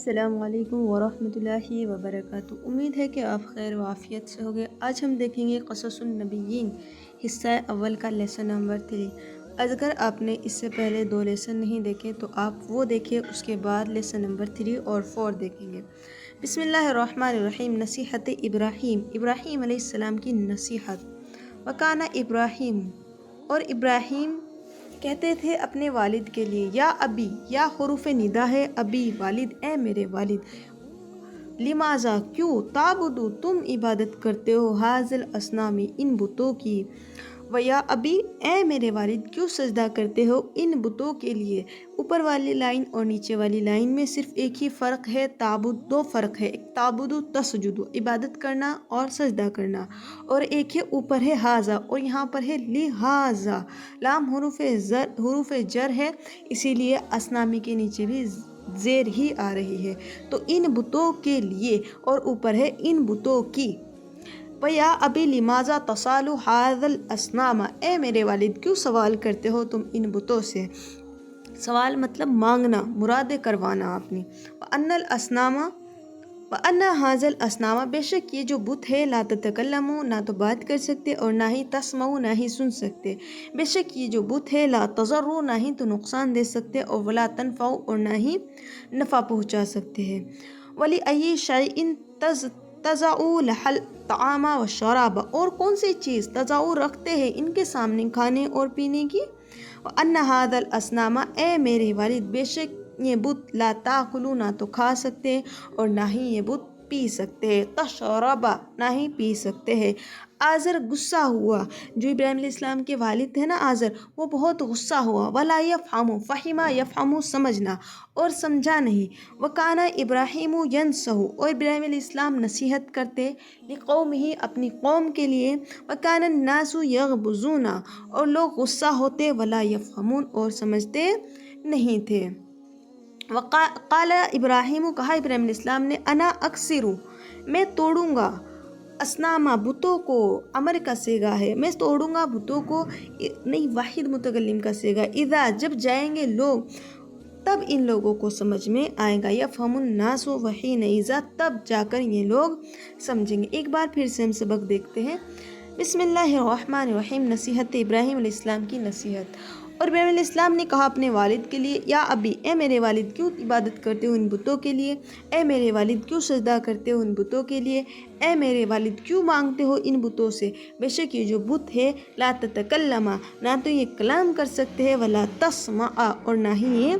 السلام علیکم ورحمۃ اللہ وبرکاتہ۔ امید ہے کہ آپ خیر و عافیت سے ہوگے۔ آج ہم دیکھیں گے قصص النبیین حصہ اول کا لیسن نمبر 3۔ اگر آپ نے اس سے پہلے 2 لیسن نہیں دیکھے تو آپ وہ دیکھیں، اس کے بعد لیسن نمبر 3 اور 4 دیکھیں گے۔ بسم اللہ الرحمن الرحیم۔ نصیحت ابراہیم علیہ السلام کی نصیحت۔ وکانہ ابراہیم، اور ابراہیم کہتے تھے اپنے والد کے لیے، یا ابی، یا حروف ندا ہے، ابی والد، اے میرے والد، لماذا کیوں، تعبدو تم عبادت کرتے ہو، حاضل اسنامی ان بتوں کی، و یا ابی اے میرے والد کیوں سجدہ کرتے ہو ان بتوں کے لیے۔ اوپر والی لائن اور نیچے والی لائن میں صرف ایک ہی فرق ہے، تعبد، 2 فرق ہے، ایک تعبدو تسجدو عبادت کرنا اور سجدہ کرنا، اور ایک ہے اوپر ہے حاضا اور یہاں پر ہے لہذا۔ لام حروف جر ہے، اسی لیے اسنامی کے نیچے بھی زیر ہی آ رہی ہے، تو ان بتوں کے لیے، اور اوپر ہے ان بتوں کی۔ وَيَا أَبِي لِمَاذَا تَسْأَلُ هَذَا الْأَصْنَامَ اے میرے والد کیوں سوال کرتے ہو تم ان بتوں سے۔ سوال مطلب مانگنا، مراد کروانا اپنی۔ وَأَنَّ الْأَصْنَامَ وَأَنَّ هَذَا الْأَصْنَامَ بے شک یہ جو بت ہے، لا تتکلمو نہ تو بات کر سکتے اور نہ ہی تسمعو نہ ہی سن سکتے، بے شک یہ جو بت ہے، لا تضرو نہ ہی تو نقصان دے سکتے اور ولا تنفعو اور نہ ہی نفع پہنچا سکتے ہیں۔ وَلِأَيِّ شَيْءٍ تَضَعُ لَهَا الطَّعَامَ وَالشَّرَابَ اور کون سی چیز تضعُ رکھتے ہیں ان کے سامنے کھانے اور پینے کی۔ وَأَنَّ هَذَا الْأَصْنَامَ اے میرے والد بے شک یہ بت، لا تَأْكُلُ نہ تو کھا سکتے اور نہ ہی یہ بت پی سکتے ہیں، تشرب نہ ہی پی سکتے ہیں۔ آزر غصہ ہوا، جو ابراہیم علیہ السلام کے والد تھے نا آزر، وہ بہت غصہ ہوا۔ ولا یفہم، فہم یفہم سمجھنا اور سمجھا نہیں۔ وکانہ ابراہیم ینصح اور ابراہیم علیہ السلام نصیحت کرتے، لقومہ اپنی قوم کے لیے، وکان الناس یغبظون اور لوگ غصہ ہوتے، ولا یفہمون اور سمجھتے نہیں تھے۔ قال ابراہیم کہا ابراہیم علیہ السلام نے، انا اکثر میں توڑوں گا، اسنامہ بتوں کو، امر کا صیغہ ہے، میں توڑوں گا بتوں کو، نہیں واحد متکلم کا صیغہ، اذا جب جائیں گے لوگ، تب ان لوگوں کو سمجھ میں آئے گا، یفہم الناس وحین اذا تب جا کر یہ لوگ سمجھیں گے۔ ایک بار پھر سے ہم سبق دیکھتے ہیں۔ بسم اللہ الرحمن الرحیم۔ نصیحت ابراہیم علیہ السلام کی نصیحت۔ اور ابراہیم علیہ السلام نے کہا اپنے والد کے لیے، یا ابی اے میرے والد کیوں عبادت کرتے ہو ان بتوں کے لیے، اے میرے والد کیوں سجدہ کرتے ہو ان بتوں کے لیے، اے میرے والد کیوں مانگتے ہو ان بتوں سے، بے شک یہ جو بت ہے، لا تتکلم نہ تو یہ کلام کر سکتے ہیں، ولا تسمع اور نہ ہی یہ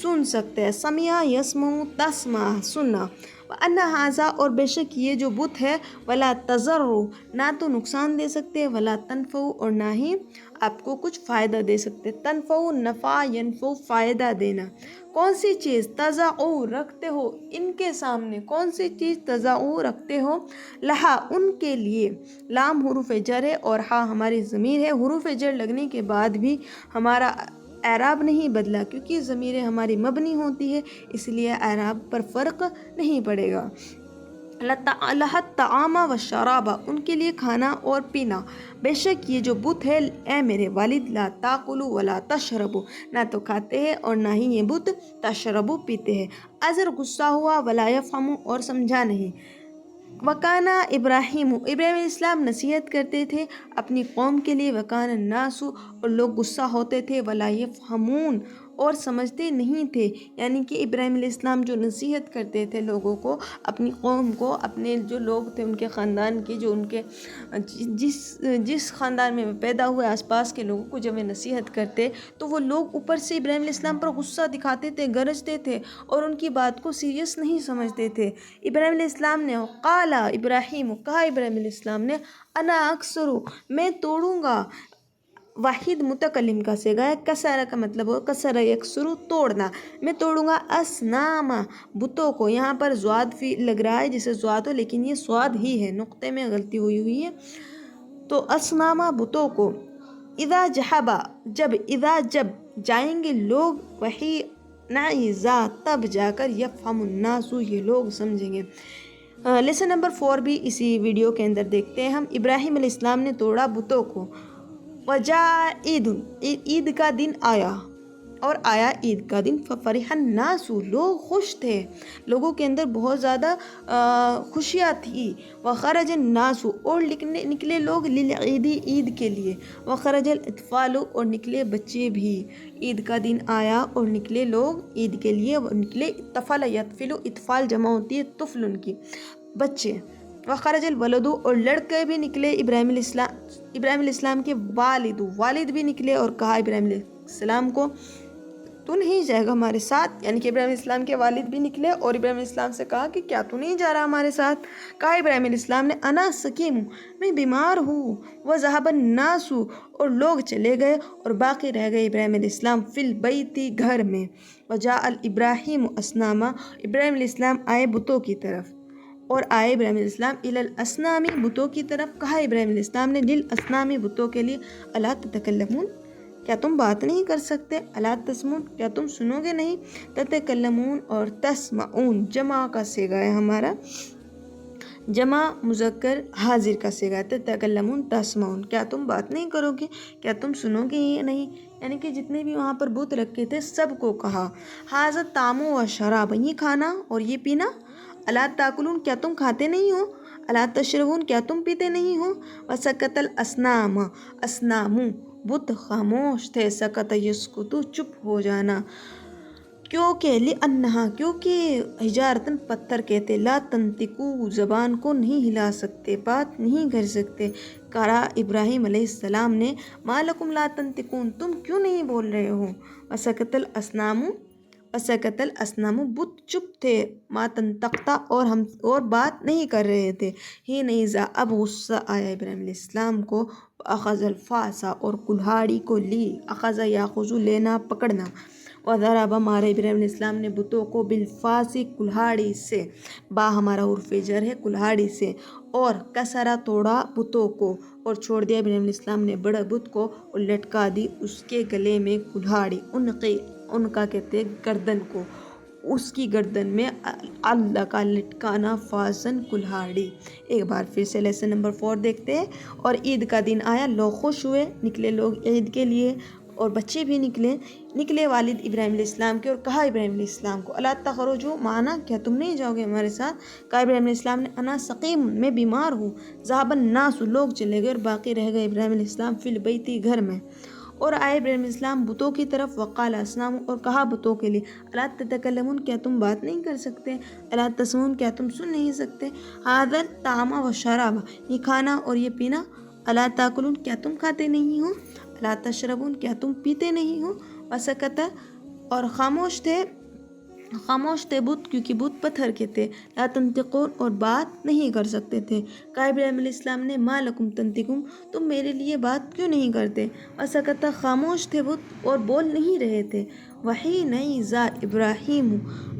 سن سکتے ہیں، سمع یسمع تسمع سننا۔ وَأَنَّ هَذَا اور بے شک یہ جو بت ہے، ولا تضرو نہ تو نقصان دے سکتے، ولا تنفعو اور نہ ہی آپ کو کچھ فائدہ دے سکتے، تنفعو نفع، ینفعو فائدہ دینا۔ کون سی چیز تضعو رکھتے ہو ان کے سامنے، کون سی چیز تضعو رکھتے ہو، لہا ان کے لیے، لام حروف جر ہے اور ہا ہماری ضمیر ہے، حروف جر لگنے کے بعد بھی ہمارا اعراب نہیں بدلا، کیونکہ ضمیریں ہماری مبنی ہوتی ہے، اس لیے اعراب پر فرق نہیں پڑے گا۔ لَهَا الطَّعَامَ وَالشَّرَابَ ان کے لیے کھانا اور پینا، بے شک یہ جو بت ہے، اے میرے والد، لا تَأْكُلُ ولا تَشْرَبُ نہ تو کھاتے ہیں اور نہ ہی یہ بت تشربو پیتے ہیں۔ ازر غصہ ہوا، ولا یفہم اور سمجھا نہیں۔ وکانہ ابراہیم ابراہیم علیہ السلام نصیحت کرتے تھے اپنی قوم کے لیے، وکان الناس اور لوگ غصہ ہوتے تھے، ولا یفہمون اور سمجھتے نہیں تھے، یعنی کہ ابراہیم علیہ السلام جو نصیحت کرتے تھے لوگوں کو، اپنی قوم کو، اپنے جو لوگ تھے ان کے خاندان کے، جو ان کے جس خاندان میں پیدا ہوئے آس پاس کے لوگوں کو جب وہ نصیحت کرتے تو وہ لوگ اوپر سے ابراہیم علیہ السلام پر غصہ دکھاتے تھے، گرجتے تھے اور ان کی بات کو سیریس نہیں سمجھتے تھے۔ ابراہیم علیہ السلام نے، قال ابراہیم کہا ابراہیم علیہ السلام نے، انا اکثر میں توڑوں گا، واحد متکلم کا صیغہ ہے، کسر کا مطلب ہو کسر یکسر توڑنا، میں توڑوں گا اسنام بتوں کو، یہاں پر زواد فی لگ رہا ہے جیسے زواد ہو، لیکن یہ سواد ہی ہے، نقطے میں غلطی ہوئی ہے، تو اسنام بتوں کو، اذا جہبا جب جائیں گے لوگ، وہی نعیزا تب جا کر، یفہم الناس یہ لوگ سمجھیں گے۔ لیسن نمبر 4 بھی اسی ویڈیو کے اندر دیکھتے ہیں ہم۔ ابراہیم علیہ السلام نے توڑا بتوں کو، وجاء عید کا دن آیا، اور آیا عید کا دن ففرح الناس، لوگ خوش تھے، لوگوں کے اندر بہت زیادہ خوشیاں تھی، وخرج الناس، اور نکلے لوگ للعید، عید کے لیے، وخرج الاطفال، اور نکلے بچے بھی، عید کا دن آیا اور نکلے لوگ عید کے لیے، نکلے اطفال یطفل، اطفال جمع ہوتی ہے طفل ان کی، بچے، وخرج الولد، اور لڑکے بھی نکلے، ابراہیم علیہ السلام کے والد بھی نکلے اور کہا ابراہیم علیہ السلام کو تو نہیں جائے گا ہمارے ساتھ، یعنی کہ ابراہیم علیہ السلام کے والد بھی نکلے اور ابراہیم علیہ السلام سے کہا کہ کیا تو نہیں جا رہا ہمارے ساتھ؟ کہا ابراہیم علیہ السلام نے انا سقیم، میں بیمار ہوں، وذهب الناس، اور لوگ چلے گئے اور باقی رہ گئے ابراہیم علیہ السلام فی البیت، گھر میں، وجاء ابراہیم اصناما، ابراہیم علیہ السلام آئے بتوں کی طرف، اور آئے ابراہیم علیہ السلام الی الاصنام، بتوں کی طرف، کہا ابراہیم علیہ السلام نے للاصنام، بتوں کے لیے، الا تتکلمون، کیا تم بات نہیں کر سکتے؟ الا تسمعون، کیا تم سنو گے نہیں؟ تتکلمون اور تسمعون جمع کا صیغہ ہے ہمارا، جمع مذکر حاضر کا صیغہ ہے، تتکلمون تسمعون، کیا تم بات نہیں کرو گے؟ کیا تم سنو گے ہی نہیں؟ یعنی کہ جتنے بھی وہاں پر بت رکھے تھے سب کو کہا، ھذا الطعام والشراب، یہ کھانا اور یہ پینا، الا تاکلون، کیا تم کھاتے نہیں ہو؟ الا تشربون، کیا تم پیتے نہیں ہو؟ وسکت الاصنام، اصنام بت خاموش تھے، سکت یسکت چپ ہو جانا، کیونکہ لأنہا، کیونکہ حجارتن پتھر کہتے، لا تنطقو، زبان کو نہیں ہلا سکتے، بات نہیں کر سکتے، کہا ابراہیم علیہ السلام نے، ما لکم لا تنطقون، تم کیوں نہیں بول رہے ہو؟ وسکت الاصنام، وسکت الاصنام، بت چپ تھے، ما تنطقتا، اور بات نہیں کر رہے تھے، ہی نہیں زا، اب غصہ آیا ابراہیم علیہ السلام کو، اخذ الفاسا، اور کلہاڑی کو لی، اخذ یاخذ لینا پکڑنا، وضرب، مارے ابراہیم علیہ السلام نے بتوں کو، بالفاسی کلہاڑی سے، با ہمارا حرف جر ہے کلہاڑی سے، اور کسرا توڑا بتوں کو، اور چھوڑ دیا ابراہیم علیہ السلام نے بڑا بت کو، اور لٹکا دی اس کے گلے میں کلہاڑی، ان کا کہتے گردن کو، اس کی گردن میں اللہ کا لٹکانا، فاسن کلہاڑی۔ ایک بار پھر سے لیسن نمبر 4 دیکھتے ہیں، اور عید کا دن آیا، لوگ خوش ہوئے، نکلے لوگ عید کے لیے، اور بچے بھی نکلے والد ابراہیم علیہ السلام کے، اور کہا ابراہیم علیہ السلام کو، الا تخرجوا معنا، کیا تم نہیں جاؤ گے ہمارے ساتھ؟ کہا ابراہیم علیہ السلام نے انا سقیم، میں بیمار ہوں، ذهب الناس، لوگ چلے گئے اور باقی رہ گئے ابراہیم علیہ السلام فی البیت، گھر میں، اور آئے ابراہیم علیہ السلام بتوں کی طرف، وقال اصنام، اور کہا بتوں کے لیے، الا تتکلمون، کیا تم بات نہیں کر سکتے؟ الا تسمعون، کیا تم سن نہیں سکتے؟ ھذا الطعام والشراب، یہ کھانا اور یہ پینا، الا تاکلون، کیا تم کھاتے نہیں ہو؟ الا تشربون، کیا تم پیتے نہیں ہو؟ وسکت، اور خاموش تھے بت، کیونکہ بت پتھر کے تھے، لا تنطقون، اور بات نہیں کر سکتے تھے، کہا ابراہیم علیہ السلام نے، ما لکم تنطقون، تم میرے لیے بات کیوں نہیں کرتے؟ وسکت، خاموش تھے بت اور بول نہیں رہے تھے، وحین اذا ابراہیم،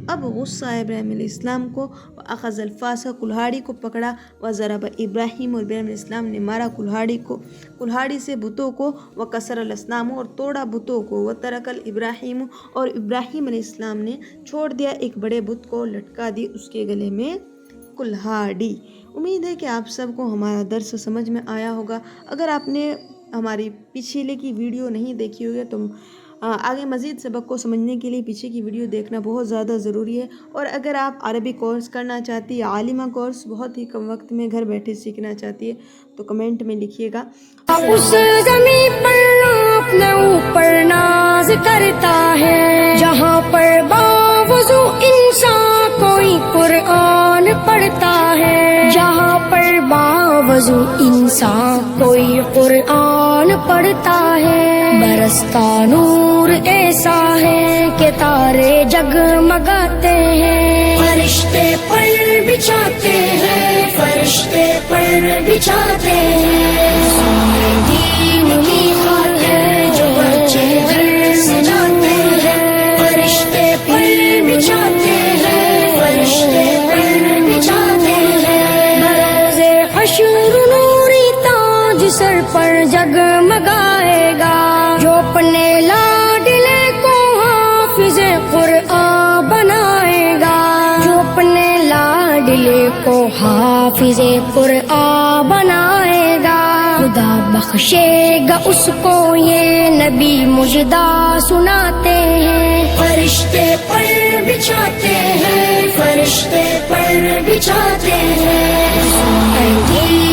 اب غصہ آیا ابراہیم علیہ السلام کو، اخذ الفاس، کلہاڑی کو پکڑا، وضرب ابراہیم، اور ابراہیم علیہ السلام نے مارا کلہاڑی سے بتوں کو، وکسر الاصنام، اور توڑا بتوں کو، وترک الابراہیم، اور ابراہیم علیہ السلام نے چھوڑ دیا ایک بڑے بت کو، لٹکا دی اس کے گلے میں کلہاڑی۔ امید ہے کہ آپ سب کو ہمارا درس سمجھ میں آیا ہوگا۔ اگر آپ نے ہماری پچھلے کی ویڈیو نہیں دیکھی ہوگی تو آگے مزید سبق کو سمجھنے کے لیے پیچھے کی ویڈیو دیکھنا بہت زیادہ ضروری ہے، اور اگر آپ عربی کورس کرنا چاہتی ہے، عالمہ کورس بہت ہی کم وقت میں گھر بیٹھے سیکھنا چاہتی ہے، تو کمنٹ میں لکھیے گا۔ اس زمین پر اپنے اوپر ناز کرتا ہے، جہاں پر باوضو انسان کوئی قرآن پڑھتا ہے، جہاں پر باوضو انسان کوئی قرآن پڑھتا ہے، برستا نور ایسا ہے کہ تارے جگمگاتے ہیں، فرشتے پر بچھاتے ہیں، فرشتے پر بچھاتے ہیں، دین میخات ہے جو بچے گھر سے جاتے ہیں، فرشتے پر بچھاتے ہیں، فرشتے پر بچھاتے ہیں، بروز حشر نوری تاج سر پر جگمگائے گا، جو اپنے لاڈلے کو حافظ قرآن بنائے گا، جو اپنے لاڈلے کو حافظ قرآن بنائے گا، خدا بخشے گا اس کو یہ نبی مجدہ سناتے ہیں، فرشتے پر بچھاتے ہیں، فرشتے پر بچھاتے ہیں،